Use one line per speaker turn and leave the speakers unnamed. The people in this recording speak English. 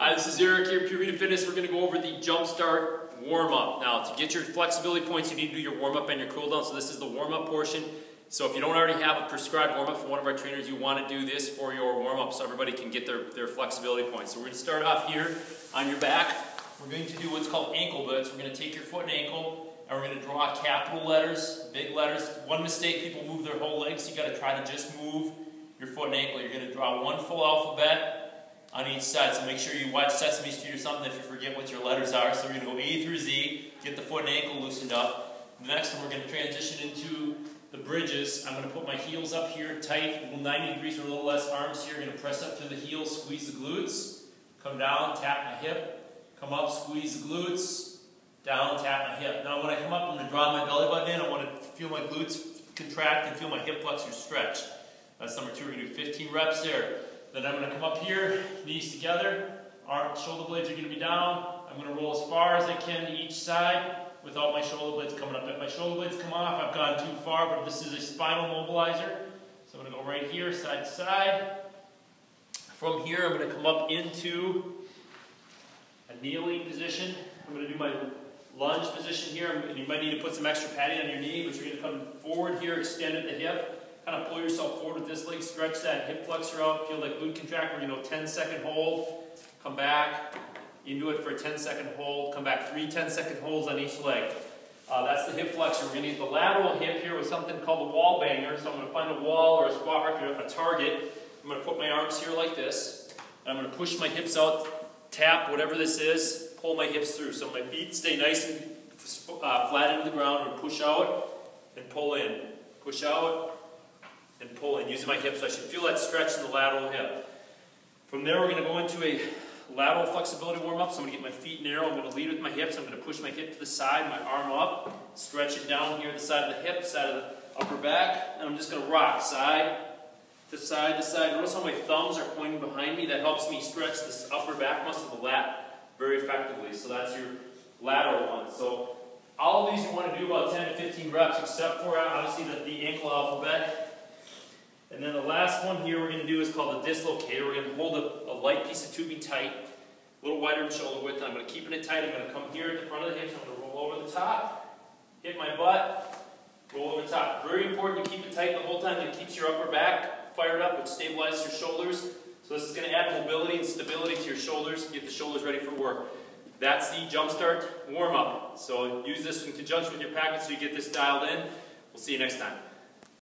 Hi, this is Eric here, Pure Vita Fitness. We're going to go over the Jumpstart warm-up. Now, to get your flexibility points, you need to do your warm-up and your cool-down. So this is the warm-up portion. So if you don't already have a prescribed warm-up from one of our trainers, you want to do this for your warm-up so everybody can get their flexibility points. So we're going to start off here on your back. We're going to do what's called ankle blitz. We're going to take your foot and ankle, and we're going to draw capital letters, big letters. One mistake, people move their whole leg, so you got to try to just move your foot and ankle. You're going to draw one full alphabet on each side, so make sure you watch Sesame Street or something if you forget what your letters are. So we're going to go A through Z, get the foot and ankle loosened up. The next one, we're going to transition into the bridges. I'm going to put my heels up here tight, a little 90 degrees or a little less. Arms here, I'm going to press up through the heels, squeeze the glutes, come down, tap my hip, come up, squeeze the glutes, down, tap my hip. Now when I come up, I'm going to draw my belly button in. I want to feel my glutes contract and feel my hip flexors stretch. That's number 2. We're going to do 15 reps there. Then I'm going to come up here, knees together, shoulder blades are going to be down. I'm going to roll as far as I can to each side without my shoulder blades coming up. If my shoulder blades come off, I've gone too far, but this is a spinal mobilizer. So I'm going to go right here, side to side. From here, I'm going to come up into a kneeling position. I'm going to do my lunge position here. And you might need to put some extra padding on your knee, but you're going to come forward here, extend at the hip. Kind of pull yourself forward with this leg, stretch that hip flexor out, feel like glute contract. We're going to 10-second hold, come back, into it for a 10-second hold, come back 3 10-second holds on each leg. That's the hip flexor. We're going to use the lateral hip here with something called the wall banger. So I'm going to find a wall or a squat rack or a target. I'm going to put my arms here like this. And I'm going to push my hips out, tap whatever this is, pull my hips through. So my feet stay nice and flat into the ground, and push out and pull in. Push out and pull in, using my hips. So I should feel that stretch in the lateral hip. From there, we're going to go into a lateral flexibility warm-up. So I'm going to get my feet narrow. I'm going to lead with my hips. I'm going to push my hip to the side, my arm up, stretch it down here, the side of the hip, side of the upper back, and I'm just going to rock side to side to side. Notice how my thumbs are pointing behind me. That helps me stretch this upper back muscle of the lat very effectively. So that's your lateral one. So all of these you want to do about 10 to 15 reps, except for obviously the ankle alphabet. And then the last one here we're going to do is called the dislocator. We're going to hold a light piece of tubing tight, a little wider than shoulder width. I'm going to keep it tight. I'm going to come here at the front of the hips. I'm going to roll over the top, hit my butt, roll over the top. Very important you keep it tight the whole time. It keeps your upper back fired up, which stabilizes your shoulders. So this is going to add mobility and stability to your shoulders, get the shoulders ready for work. That's the Jumpstart warm-up. So use this in conjunction with your package so you get this dialed in. We'll see you next time.